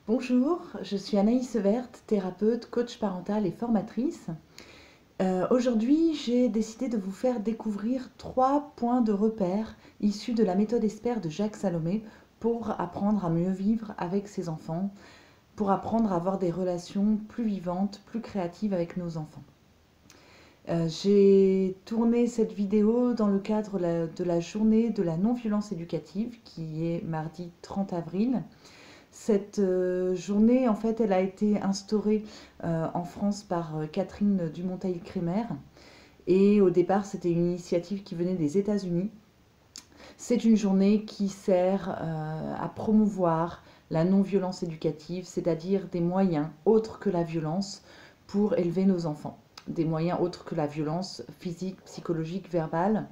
Bonjour, je suis Anaïs Verte, thérapeute, coach parentale et formatrice. Aujourd'hui, j'ai décidé de vous faire découvrir 3 points de repère issus de la méthode ESPER de Jacques Salomé pour apprendre à mieux vivre avec ses enfants, pour apprendre à avoir des relations plus vivantes, plus créatives avec nos enfants. J'ai tourné cette vidéo dans le cadre de la journée de la non-violence éducative qui est mardi 30 avril. Cette journée, en fait, elle a été instaurée en France par Catherine Dumonteil-Crémer. Et au départ, c'était une initiative qui venait des États-Unis. C'est une journée qui sert à promouvoir la non-violence éducative, c'est-à-dire des moyens autres que la violence pour élever nos enfants. Des moyens autres que la violence physique, psychologique, verbale.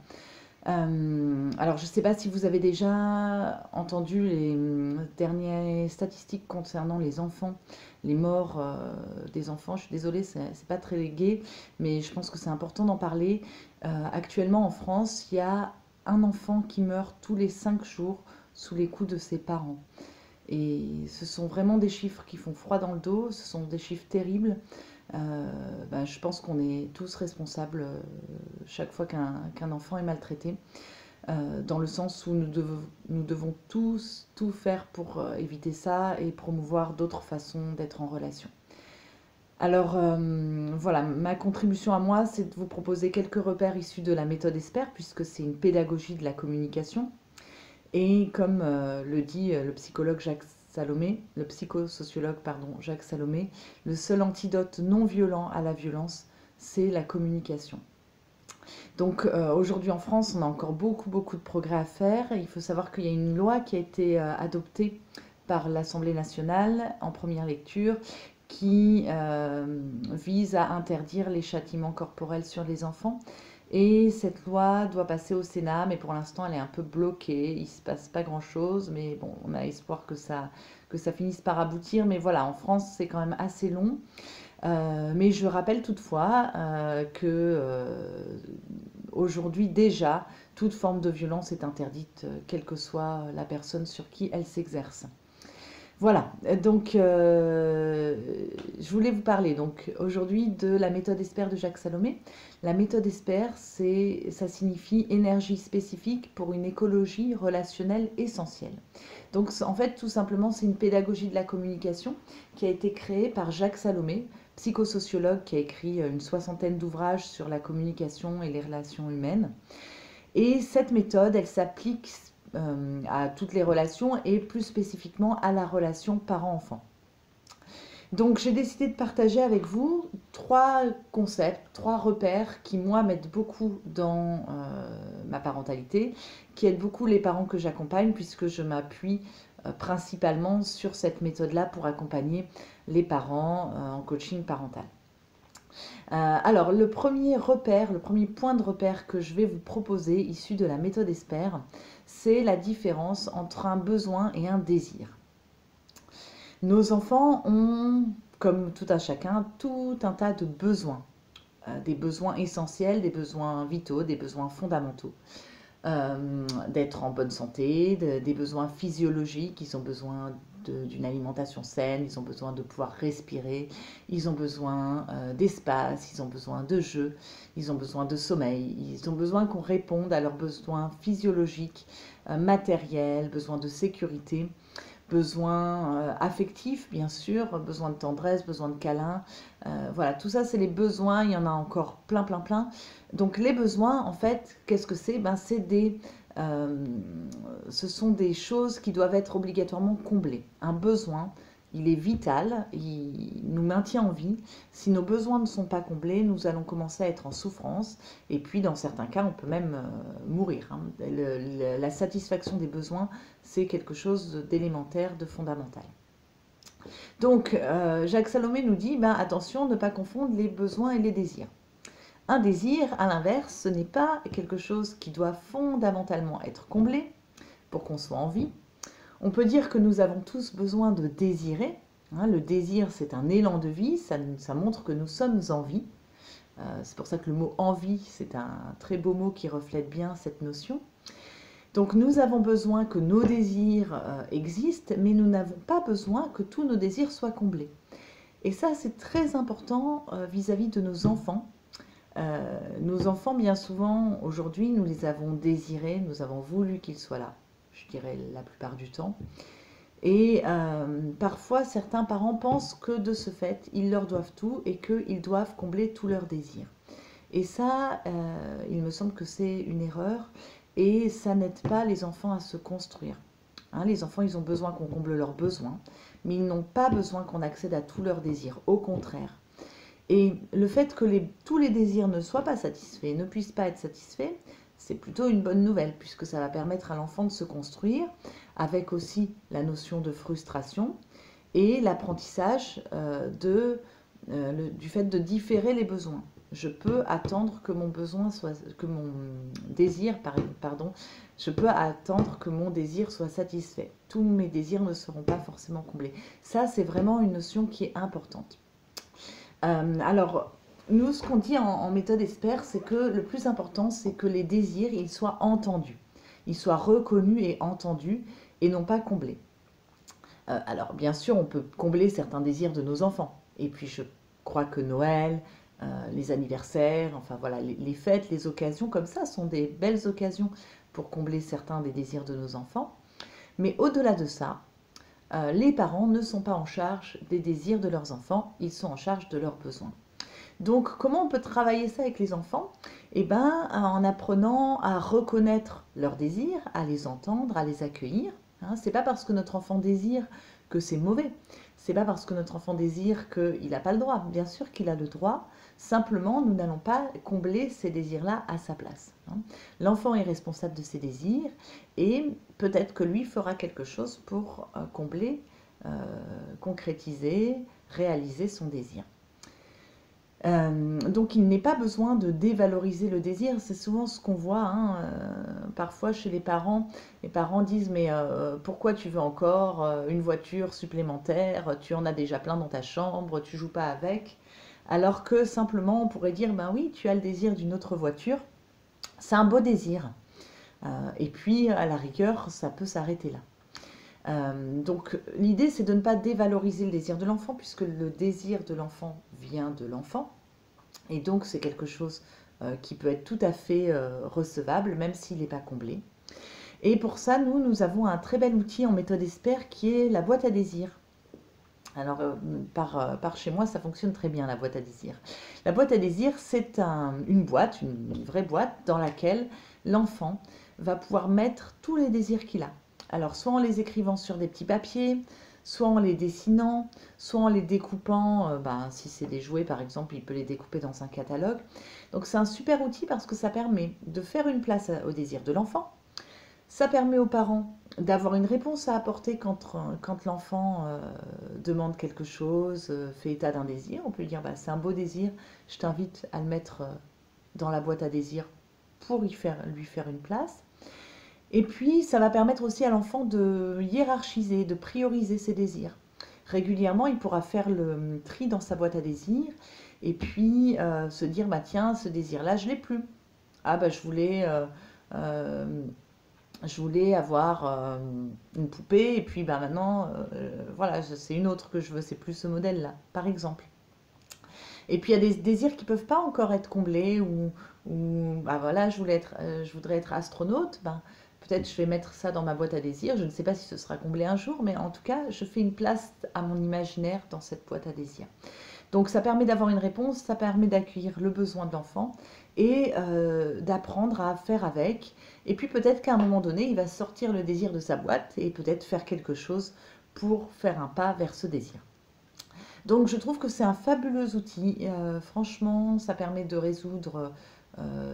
Alors, je ne sais pas si vous avez déjà entendu les dernières statistiques concernant les enfants, les morts des enfants. Je suis désolée, c'est pas très gai, mais je pense que c'est important d'en parler. Actuellement, en France, il y a un enfant qui meurt tous les 5 jours sous les coups de ses parents. Et ce sont vraiment des chiffres qui font froid dans le dos, ce sont des chiffres terribles. Je pense qu'on est tous responsables chaque fois qu'un enfant est maltraité, dans le sens où nous devons tous tout faire pour éviter ça et promouvoir d'autres façons d'être en relation. Alors voilà, ma contribution à moi, c'est de vous proposer quelques repères issus de la méthode ESPER, puisque c'est une pédagogie de la communication. Et comme le dit le psychologue Jacques Salomé, le psychosociologue, pardon, Jacques Salomé, le seul antidote non violent à la violence, c'est la communication. Donc aujourd'hui en France, on a encore beaucoup de progrès à faire. Il faut savoir qu'il y a une loi qui a été adoptée par l'Assemblée nationale en première lecture qui vise à interdire les châtiments corporels sur les enfants. Et cette loi doit passer au Sénat, mais pour l'instant, elle est un peu bloquée. Il ne se passe pas grand-chose, mais bon, on a espoir que ça finisse par aboutir. Mais voilà, en France, c'est quand même assez long. Mais je rappelle toutefois que aujourd'hui déjà, toute forme de violence est interdite, quelle que soit la personne sur qui elle s'exerce. Voilà, donc je voulais vous parler donc aujourd'hui de la méthode ESPER de Jacques Salomé. La méthode ESPER, ça signifie énergie spécifique pour une écologie relationnelle essentielle. Donc en fait, tout simplement, c'est une pédagogie de la communication qui a été créée par Jacques Salomé, psychosociologue qui a écrit une soixantaine d'ouvrages sur la communication et les relations humaines. Et cette méthode, elle s'applique à toutes les relations et plus spécifiquement à la relation parent-enfant. Donc j'ai décidé de partager avec vous 3 concepts, 3 repères qui moi m'aident beaucoup dans ma parentalité, qui aident beaucoup les parents que j'accompagne puisque je m'appuie principalement sur cette méthode-là pour accompagner les parents en coaching parental. Alors le premier repère, le premier point de repère que je vais vous proposer issu de la méthode ESPER, c'est la différence entre un besoin et un désir. Nos enfants ont, comme tout un chacun, tout un tas de besoins. Des besoins essentiels, des besoins vitaux, des besoins fondamentaux. D'être en bonne santé, des besoins physiologiques, ils ont besoin d'une alimentation saine, ils ont besoin de pouvoir respirer, ils ont besoin d'espace, ils ont besoin de jeu, ils ont besoin de sommeil, ils ont besoin qu'on réponde à leurs besoins physiologiques, matériels, besoin de sécurité, besoins affectifs bien sûr, besoin de tendresse, besoin de câlin. Voilà, tout ça c'est les besoins, il y en a encore plein. Donc les besoins en fait, qu'est-ce que c'est? Ce sont des choses qui doivent être obligatoirement comblées. Un besoin, il est vital, il nous maintient en vie. Si nos besoins ne sont pas comblés, nous allons commencer à être en souffrance et puis dans certains cas, on peut même mourir. La satisfaction des besoins, c'est quelque chose d'élémentaire, de fondamental. Donc, Jacques Salomé nous dit, attention, ne pas confondre les besoins et les désirs. Un désir, à l'inverse, ce n'est pas quelque chose qui doit fondamentalement être comblé pour qu'on soit en vie. On peut dire que nous avons tous besoin de désirer. Le désir, c'est un élan de vie, ça montre que nous sommes en vie. C'est pour ça que le mot envie, c'est un très beau mot qui reflète bien cette notion. Donc nous avons besoin que nos désirs existent, mais nous n'avons pas besoin que tous nos désirs soient comblés. Et ça, c'est très important vis-à-vis de nos enfants. Nos enfants, bien souvent, aujourd'hui, nous les avons désirés, nous avons voulu qu'ils soient là, je dirais la plupart du temps. Et parfois, certains parents pensent que de ce fait, ils leur doivent tout et qu'ils doivent combler tous leurs désirs. Et ça, il me semble que c'est une erreur et ça n'aide pas les enfants à se construire. Hein, les enfants, ils ont besoin qu'on comble leurs besoins, mais ils n'ont pas besoin qu'on accède à tous leurs désirs, au contraire. Et le fait que tous les désirs ne soient pas satisfaits, ne puissent pas être satisfaits, c'est plutôt une bonne nouvelle, puisque ça va permettre à l'enfant de se construire, avec aussi la notion de frustration et l'apprentissage du fait de différer les besoins. Je peux attendre que mon besoin soit, que mon désir, pardon, je peux attendre que mon désir soit satisfait. Tous mes désirs ne seront pas forcément comblés. Ça, c'est vraiment une notion qui est importante. Alors, nous, ce qu'on dit en méthode ESPER, c'est que le plus important, c'est que les désirs, ils soient entendus. Ils soient reconnus et entendus et non pas comblés. Alors, bien sûr, on peut combler certains désirs de nos enfants. Et puis, je crois que Noël, les anniversaires, enfin voilà, les fêtes, les occasions comme ça sont des belles occasions pour combler certains des désirs de nos enfants. Mais au-delà de ça, les parents ne sont pas en charge des désirs de leurs enfants, ils sont en charge de leurs besoins. Donc, comment on peut travailler ça avec les enfants? Eh bien, en apprenant à reconnaître leurs désirs, à les entendre, à les accueillir. Hein, c'est pas parce que notre enfant désire que c'est mauvais. C'est pas parce que notre enfant désire qu'il n'a pas le droit. Bien sûr qu'il a le droit. Simplement, nous n'allons pas combler ces désirs-là à sa place. Hein. L'enfant est responsable de ses désirs et peut-être que lui fera quelque chose pour combler, concrétiser, réaliser son désir. Donc il n'est pas besoin de dévaloriser le désir, c'est souvent ce qu'on voit hein, parfois chez les parents. Les parents disent mais pourquoi tu veux encore une voiture supplémentaire, tu en as déjà plein dans ta chambre, tu joues pas avec. Alors que simplement on pourrait dire ben oui tu as le désir d'une autre voiture, c'est un beau désir. Et puis à la rigueur ça peut s'arrêter là. Donc l'idée c'est de ne pas dévaloriser le désir de l'enfant puisque le désir de l'enfant vient de l'enfant et donc c'est quelque chose qui peut être tout à fait recevable même s'il n'est pas comblé. Et pour ça nous avons un très bel outil en méthode ESPER qui est la boîte à désirs. Alors par chez moi ça fonctionne très bien la boîte à désirs. La boîte à désirs c'est une boîte, une vraie boîte dans laquelle l'enfant va pouvoir mettre tous les désirs qu'il a. Alors, soit en les écrivant sur des petits papiers, soit en les dessinant, soit en les découpant. Si c'est des jouets, par exemple, il peut les découper dans un catalogue. Donc, c'est un super outil parce que ça permet de faire une place au désir de l'enfant. Ça permet aux parents d'avoir une réponse à apporter quand l'enfant demande quelque chose, fait état d'un désir. On peut lui dire, c'est un beau désir, je t'invite à le mettre dans la boîte à désirs pour lui faire une place. Et puis, ça va permettre aussi à l'enfant de hiérarchiser, de prioriser ses désirs. Régulièrement, il pourra faire le tri dans sa boîte à désirs et puis se dire, tiens, ce désir-là, je ne l'ai plus. Ah, je voulais avoir une poupée et puis maintenant, voilà, c'est une autre que je veux, c'est plus ce modèle-là, par exemple. Et puis, il y a des désirs qui ne peuvent pas encore être comblés ou voilà, je voudrais être astronaute, peut-être je vais mettre ça dans ma boîte à désirs. Je ne sais pas si ce sera comblé un jour, mais en tout cas, je fais une place à mon imaginaire dans cette boîte à désirs. Donc ça permet d'avoir une réponse, ça permet d'accueillir le besoin de l'enfant et d'apprendre à faire avec. Et puis peut-être qu'à un moment donné, il va sortir le désir de sa boîte et peut-être faire quelque chose pour faire un pas vers ce désir. Donc je trouve que c'est un fabuleux outil. Franchement, ça permet de résoudre,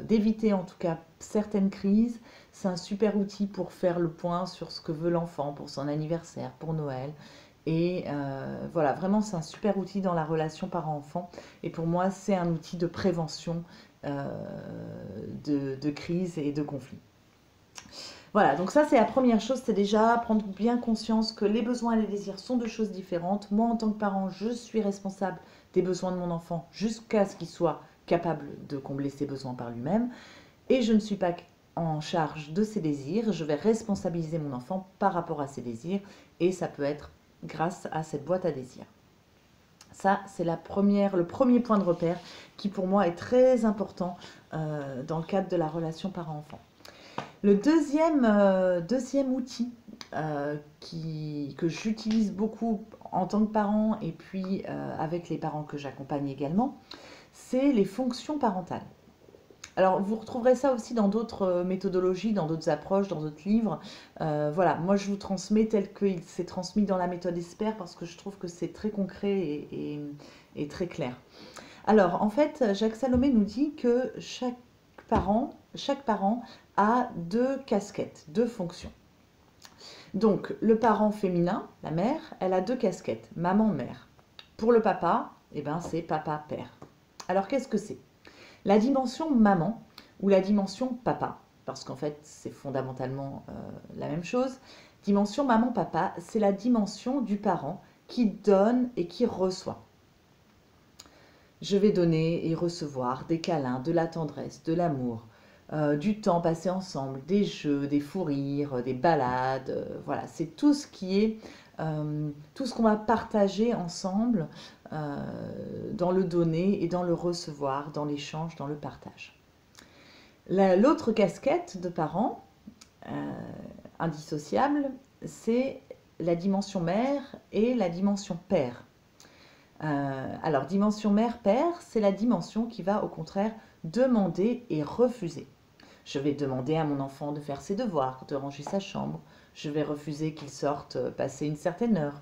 d'éviter en tout cas certaines crises. C'est un super outil pour faire le point sur ce que veut l'enfant pour son anniversaire, pour Noël. Et voilà, vraiment c'est un super outil dans la relation parent-enfant. Et pour moi, c'est un outil de prévention de crise et de conflits. Voilà, donc ça c'est la première chose, c'est déjà prendre bien conscience que les besoins et les désirs sont deux choses différentes. Moi en tant que parent, je suis responsable des besoins de mon enfant jusqu'à ce qu'il soit capable de combler ses besoins par lui-même. Et je ne suis pas en charge de ses désirs, je vais responsabiliser mon enfant par rapport à ses désirs, et ça peut être grâce à cette boîte à désirs. Ça, c'est le premier point de repère qui pour moi est très important dans le cadre de la relation parent-enfant. Le deuxième outil que j'utilise beaucoup en tant que parent et puis avec les parents que j'accompagne également, c'est les fonctions parentales. Alors, vous retrouverez ça aussi dans d'autres méthodologies, dans d'autres approches, dans d'autres livres. Voilà, moi je vous transmets tel qu'il s'est transmis dans la méthode ESPER parce que je trouve que c'est très concret et très clair. Alors, en fait, Jacques Salomé nous dit que chaque parent a 2 casquettes, 2 fonctions. Donc, le parent féminin, la mère, elle a 2 casquettes, maman-mère. Pour le papa, eh ben, c'est papa-père. Alors, qu'est-ce que c'est ? La dimension maman ou la dimension papa, parce qu'en fait c'est fondamentalement la même chose. Dimension maman-papa, c'est la dimension du parent qui donne et qui reçoit. Je vais donner et recevoir des câlins, de la tendresse, de l'amour, du temps passé ensemble, des jeux, des fous rires, des balades. Voilà, c'est tout ce qui est tout ce qu'on va partager ensemble dans le donner et dans le recevoir, dans l'échange, dans le partage. L'autre casquette de parents, indissociable, c'est la dimension mère et la dimension père. Alors, dimension mère-père, c'est la dimension qui va au contraire demander et refuser. Je vais demander à mon enfant de faire ses devoirs, de ranger sa chambre. Je vais refuser qu'il sorte passer une certaine heure.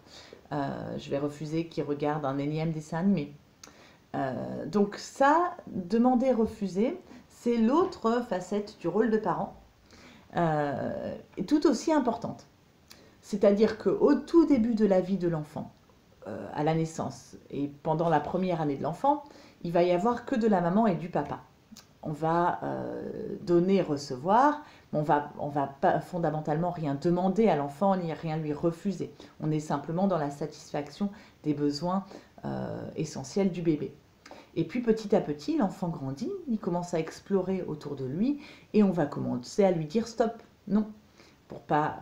Je vais refuser qu'il regarde un énième dessin animé. Donc ça, demander, refuser, c'est l'autre facette du rôle de parent, tout aussi importante. C'est-à-dire qu'au tout début de la vie de l'enfant, à la naissance et pendant la première année de l'enfant, il va y avoir que de la maman et du papa. On va donner et recevoir, mais on va pas fondamentalement rien demander à l'enfant ni rien lui refuser. On est simplement dans la satisfaction des besoins essentiels du bébé. Et puis petit à petit, l'enfant grandit, il commence à explorer autour de lui et on va commencer à lui dire stop, non, pour pas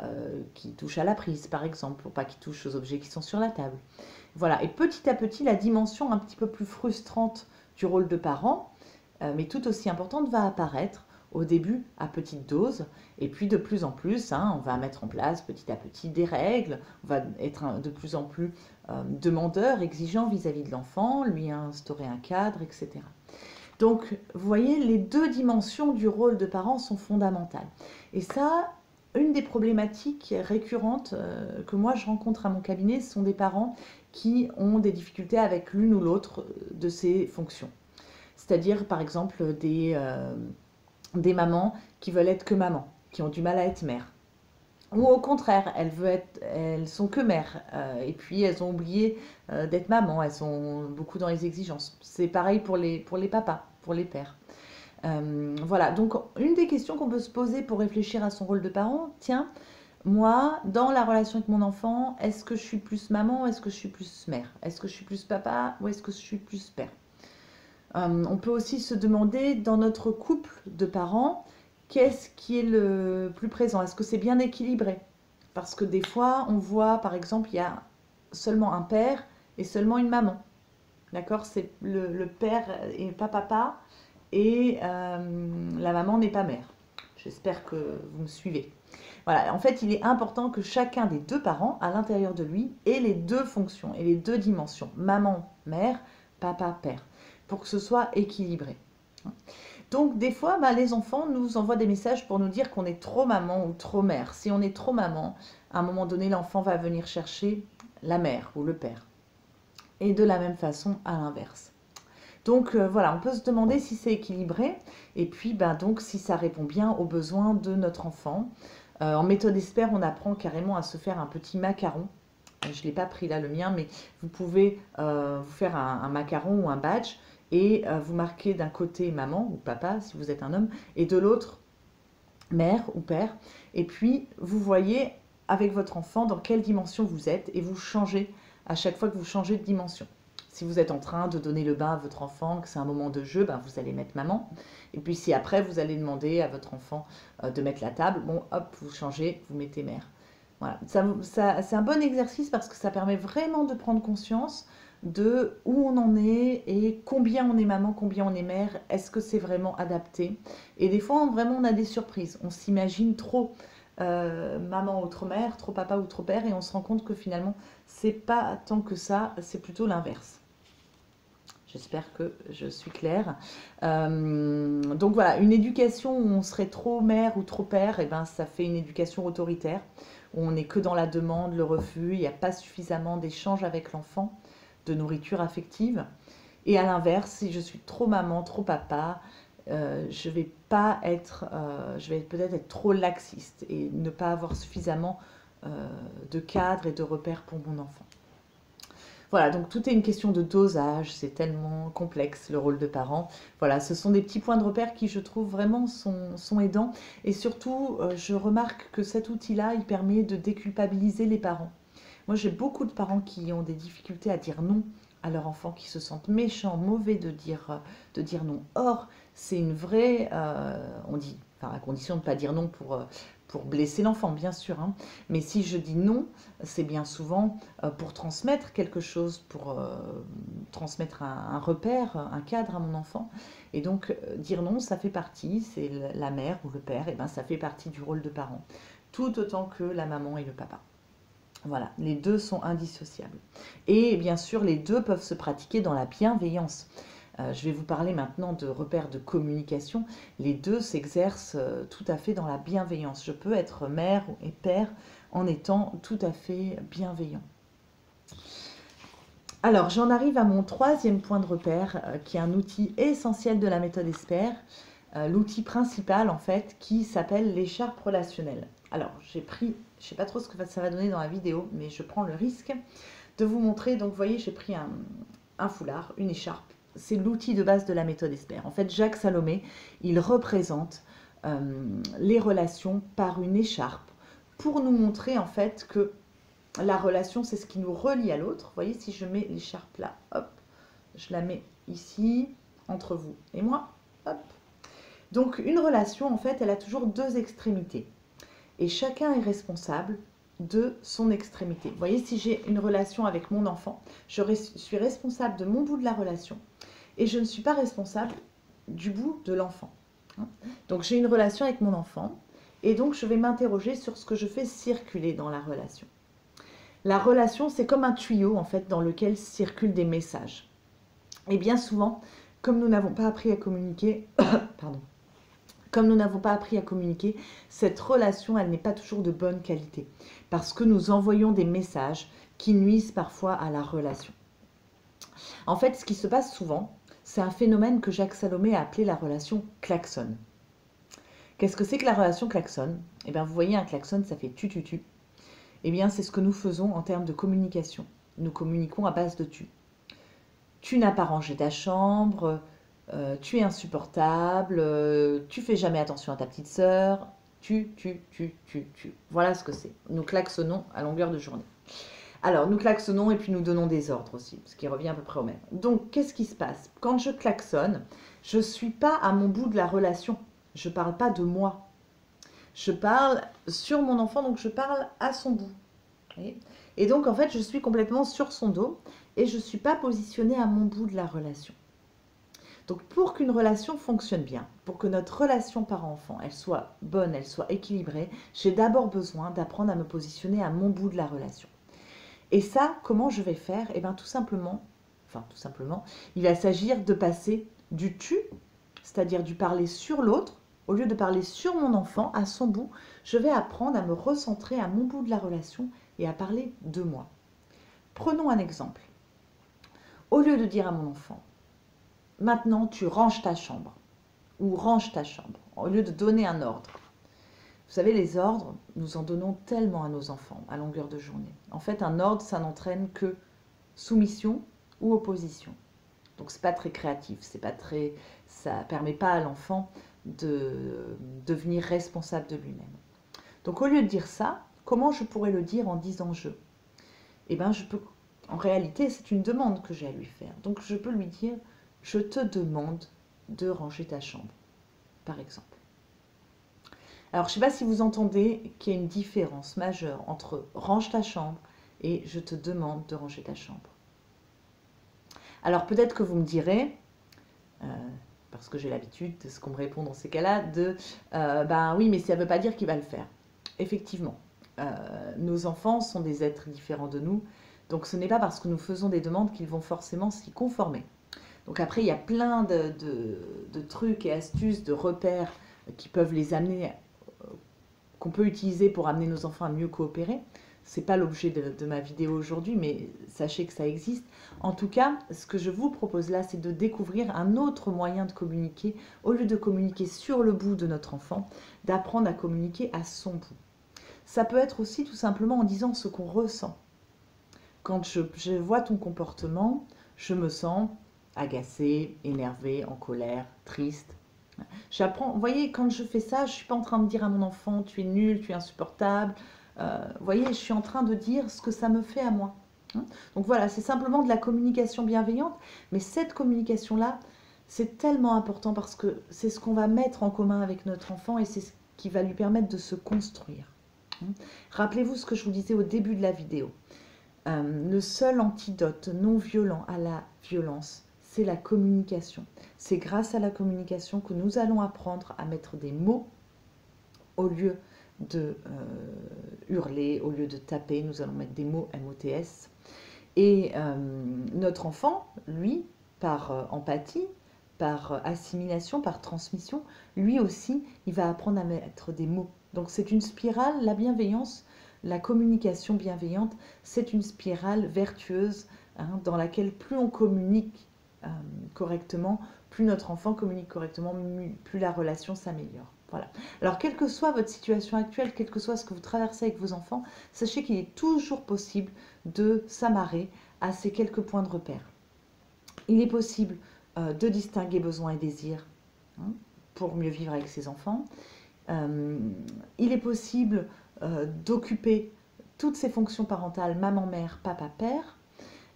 qu'il touche à la prise par exemple, pour pas qu'il touche aux objets qui sont sur la table. Voilà, et petit à petit, la dimension un petit peu plus frustrante du rôle de parent, mais tout aussi importante, va apparaître au début à petite dose, et puis de plus en plus, on va mettre en place petit à petit des règles, on va être de plus en plus demandeur, exigeant vis-à-vis de l'enfant, lui instaurer un cadre, etc. Donc, vous voyez, les 2 dimensions du rôle de parent sont fondamentales. Et ça, une des problématiques récurrentes que moi je rencontre à mon cabinet, ce sont des parents qui ont des difficultés avec l'une ou l'autre de ces fonctions. C'est-à-dire, par exemple, des mamans qui veulent être que maman, qui ont du mal à être mère. Ou au contraire, elles sont que mères, et puis elles ont oublié d'être maman, elles sont beaucoup dans les exigences. C'est pareil pour les papas, pour les pères. Voilà, donc une des questions qu'on peut se poser pour réfléchir à son rôle de parent, tiens, moi, dans la relation avec mon enfant, est-ce que je suis plus maman ou est-ce que je suis plus mère? Est-ce que je suis plus papa ou est-ce que je suis plus père? On peut aussi se demander, dans notre couple de parents, qu'est-ce qui est le plus présent? Est-ce que c'est bien équilibré? Parce que des fois, on voit, par exemple, il y a seulement un père et seulement une maman. D'accord? C'est le père n'est pas papa et la maman n'est pas mère. J'espère que vous me suivez. Voilà, en fait, il est important que chacun des 2 parents, à l'intérieur de lui, ait les 2 fonctions et les 2 dimensions. Maman, mère, papa, père, pour que ce soit équilibré. Donc, des fois, les enfants nous envoient des messages pour nous dire qu'on est trop maman ou trop mère. Si on est trop maman, à un moment donné, l'enfant va venir chercher la mère ou le père. Et de la même façon, à l'inverse. Donc voilà, on peut se demander si c'est équilibré et puis donc si ça répond bien aux besoins de notre enfant. En méthode ESPER, on apprend carrément à se faire un petit macaron. Je ne l'ai pas pris là le mien, mais vous pouvez vous faire un macaron ou un badge et vous marquez d'un côté maman ou papa si vous êtes un homme et de l'autre mère ou père. Et puis vous voyez avec votre enfant dans quelle dimension vous êtes et vous changez à chaque fois que vous changez de dimension. Si vous êtes en train de donner le bain à votre enfant, que c'est un moment de jeu, ben vous allez mettre maman. Et puis si après vous allez demander à votre enfant de mettre la table, bon hop, vous changez, vous mettez mère. Voilà. C'est un bon exercice parce que ça permet vraiment de prendre conscience de où on en est et combien on est maman, combien on est mère, est-ce que c'est vraiment adapté. Et des fois, vraiment, on a des surprises. On s'imagine trop maman outre mère, trop papa outre père, et on se rend compte que finalement, c'est pas tant que ça, c'est plutôt l'inverse. J'espère que je suis claire. Donc voilà, une éducation où on serait trop mère ou trop père, et ben, ça fait une éducation autoritaire, où on n'est que dans la demande, le refus, il n'y a pas suffisamment d'échanges avec l'enfant, de nourriture affective. Et à l'inverse, si je suis trop maman, trop papa, je vais pas être, je vais peut-être être trop laxiste et ne pas avoir suffisamment de cadre et de repères pour mon enfant. Voilà, donc tout est une question de dosage, c'est tellement complexe le rôle de parent. Voilà, ce sont des petits points de repère qui, je trouve, vraiment sont aidants. Et surtout, je remarque que cet outil-là, il permet de déculpabiliser les parents. Moi, j'ai beaucoup de parents qui ont des difficultés à dire non à leur enfant, qui se sentent méchants, mauvais de dire non. Or, c'est une vraie, on dit, enfin, à condition de ne pas dire non pour blesser l'enfant, bien sûr, hein. Mais si je dis non, c'est bien souvent pour transmettre quelque chose, pour transmettre un repère, un cadre à mon enfant. Et donc, dire non, ça fait partie, c'est la mère ou le père, et ben, ça fait partie du rôle de parent, tout autant que la maman et le papa. Voilà, les deux sont indissociables. Et bien sûr, les deux peuvent se pratiquer dans la bienveillance. Je vais vous parler maintenant de repères de communication. Les deux s'exercent tout à fait dans la bienveillance. Je peux être mère et père en étant tout à fait bienveillant. Alors, j'en arrive à mon troisième point de repère, qui est un outil essentiel de la méthode ESPER, l'outil principal en fait, qui s'appelle l'écharpe relationnelle. Alors, j'ai pris, je ne sais pas trop ce que ça va donner dans la vidéo, mais je prends le risque de vous montrer. Donc, vous voyez, j'ai pris un foulard, une écharpe. C'est l'outil de base de la méthode ESPER. En fait, Jacques Salomé, il représente les relations par une écharpe pour nous montrer en fait que la relation, c'est ce qui nous relie à l'autre. Vous voyez, si je mets l'écharpe là, hop, je la mets ici, entre vous et moi, hop. Donc, une relation, en fait, elle a toujours deux extrémités. Et chacun est responsable de son extrémité. Vous voyez, si j'ai une relation avec mon enfant, je suis responsable de mon bout de la relation et je ne suis pas responsable du bout de l'enfant. Donc j'ai une relation avec mon enfant et donc je vais m'interroger sur ce que je fais circuler dans la relation. La relation, c'est comme un tuyau en fait dans lequel circulent des messages. Et bien souvent, comme nous n'avons pas appris à communiquer, pardon, comme nous n'avons pas appris à communiquer, cette relation, elle n'est pas toujours de bonne qualité. Parce que nous envoyons des messages qui nuisent parfois à la relation. En fait, ce qui se passe souvent, c'est un phénomène que Jacques Salomé a appelé la relation klaxon. Qu'est-ce que c'est que la relation klaxon? Eh bien, vous voyez, un klaxon, ça fait tu. Eh bien, c'est ce que nous faisons en termes de communication. Nous communiquons à base de tu. Tu n'as pas rangé ta chambre, tu es insupportable, tu fais jamais attention à ta petite sœur, tu. Voilà ce que c'est. Nous klaxonnons à longueur de journée. Alors, nous klaxonnons et puis nous donnons des ordres aussi, ce qui revient à peu près au même. Donc, qu'est-ce qui se passe? Quand je klaxonne, je ne suis pas à mon bout de la relation. Je ne parle pas de moi. Je parle sur mon enfant, donc je parle à son bout. Et donc, en fait, je suis complètement sur son dos et je ne suis pas positionnée à mon bout de la relation. Donc, pour qu'une relation fonctionne bien, pour que notre relation parent-enfant, elle soit bonne, elle soit équilibrée, j'ai d'abord besoin d'apprendre à me positionner à mon bout de la relation. Et ça, comment je vais faire? Eh bien, tout simplement, il va s'agir de passer du tu, c'est-à-dire du parler sur l'autre, au lieu de parler sur mon enfant, à son bout, je vais apprendre à me recentrer à mon bout de la relation et à parler de moi. Prenons un exemple. Au lieu de dire à mon enfant, maintenant tu ranges ta chambre, ou range ta chambre, au lieu de donner un ordre. Vous savez, les ordres, nous en donnons tellement à nos enfants à longueur de journée. En fait, un ordre, ça n'entraîne que soumission ou opposition. Donc, c'est pas très créatif, ça ne permet pas à l'enfant de devenir responsable de lui-même. Donc, au lieu de dire ça, comment je pourrais le dire en disant je? Eh bien, je peux En réalité, c'est une demande que j'ai à lui faire. Donc je peux lui dire, je te demande de ranger ta chambre, par exemple. Alors je ne sais pas si vous entendez qu'il y a une différence majeure entre range ta chambre et je te demande de ranger ta chambre. Alors peut-être que vous me direz, euh, parce que j'ai l'habitude de ce qu'on me répond dans ces cas-là, ben oui, mais ça ne veut pas dire qu'il va le faire. Effectivement, nos enfants sont des êtres différents de nous, donc ce n'est pas parce que nous faisons des demandes qu'ils vont forcément s'y conformer. Donc après, il y a plein de trucs et astuces, de repères qui peuvent les amener, qu'on peut utiliser pour amener nos enfants à mieux coopérer. Ce n'est pas l'objet de ma vidéo aujourd'hui, mais sachez que ça existe. En tout cas, ce que je vous propose là, c'est de découvrir un autre moyen de communiquer. Au lieu de communiquer sur le bout de notre enfant, d'apprendre à communiquer à son bout. Ça peut être aussi tout simplement en disant ce qu'on ressent. Quand je vois ton comportement, je me sens agacée, énervée, en colère, triste. J'apprends, vous voyez, quand je fais ça, je ne suis pas en train de dire à mon enfant, tu es nul, tu es insupportable. Vous voyez, je suis en train de dire ce que ça me fait à moi. Donc voilà, c'est simplement de la communication bienveillante, mais cette communication-là, c'est tellement important parce que c'est ce qu'on va mettre en commun avec notre enfant et c'est ce qui va lui permettre de se construire. Rappelez-vous ce que je vous disais au début de la vidéo. Le seul antidote non violent à la violence, c'est la communication. C'est grâce à la communication que nous allons apprendre à mettre des mots au lieu de hurler, au lieu de taper, nous allons mettre des mots MOTS. Et notre enfant, lui, par empathie, par assimilation, par transmission, lui aussi, il va apprendre à mettre des mots. Donc c'est une spirale, la bienveillance, la communication bienveillante, c'est une spirale vertueuse dans laquelle plus on communique correctement, plus notre enfant communique correctement, plus la relation s'améliore. Voilà. Alors, quelle que soit votre situation actuelle, quel que soit ce que vous traversez avec vos enfants, sachez qu'il est toujours possible de s'amarrer à ces quelques points de repère. Il est possible de distinguer besoins et désirs pour mieux vivre avec ses enfants. Il est possible d'occuper toutes ces fonctions parentales, maman, mère, papa, père.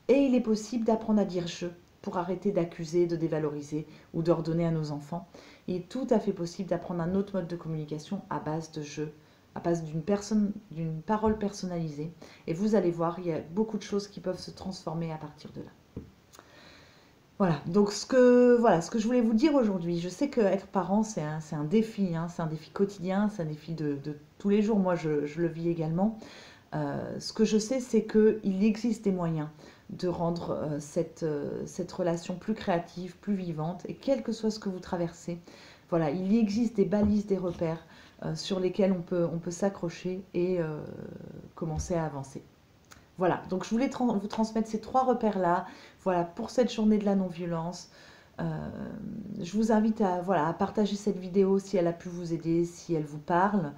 Et il est possible d'apprendre à dire je pour arrêter d'accuser, de dévaloriser ou d'ordonner à nos enfants. Il est tout à fait possible d'apprendre un autre mode de communication à base de je, à base d'une parole personnalisée. Et vous allez voir, il y a beaucoup de choses qui peuvent se transformer à partir de là. Voilà, donc ce que je voulais vous dire aujourd'hui, je sais qu'être parent, c'est un défi, c'est un défi quotidien, c'est un défi de tous les jours. Moi, je le vis également. Ce que je sais, c'est qu'il existe des moyens de rendre cette relation plus créative, plus vivante, et quel que soit ce que vous traversez, voilà, il existe des balises, des repères sur lesquels on peut s'accrocher et commencer à avancer. Voilà, donc je voulais vous transmettre ces 3 repères-là, voilà, pour cette journée de la non-violence. Je vous invite à partager cette vidéo si elle a pu vous aider, si elle vous parle.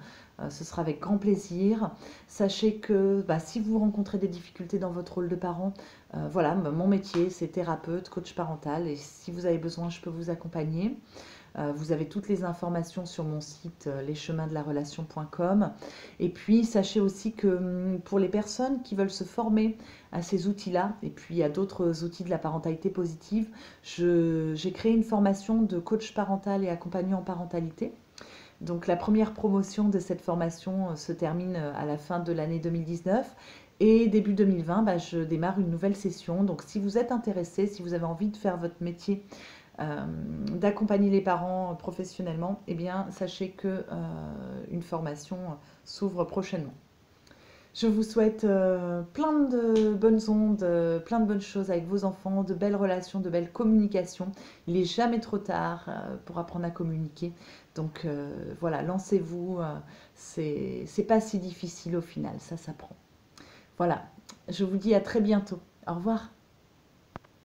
Ce sera avec grand plaisir. Sachez que si vous rencontrez des difficultés dans votre rôle de parent, voilà, mon métier c'est thérapeute, coach parental, et si vous avez besoin, je peux vous accompagner. Vous avez toutes les informations sur mon site lescheminsdelarelation.com. Et puis, sachez aussi que pour les personnes qui veulent se former à ces outils-là, et puis à d'autres outils de la parentalité positive, j'ai créé une formation de coach parental et accompagnant en parentalité. Donc la première promotion de cette formation se termine à la fin de l'année 2019. Et début 2020, je démarre une nouvelle session. Donc si vous êtes intéressé, si vous avez envie de faire votre métier, d'accompagner les parents professionnellement, eh bien, sachez qu'une formation s'ouvre prochainement. Je vous souhaite plein de bonnes ondes, plein de bonnes choses avec vos enfants, de belles relations, de belles communications. Il n'est jamais trop tard pour apprendre à communiquer. Donc voilà, lancez-vous. C'est pas si difficile au final, ça s'apprend. Voilà, je vous dis à très bientôt. Au revoir.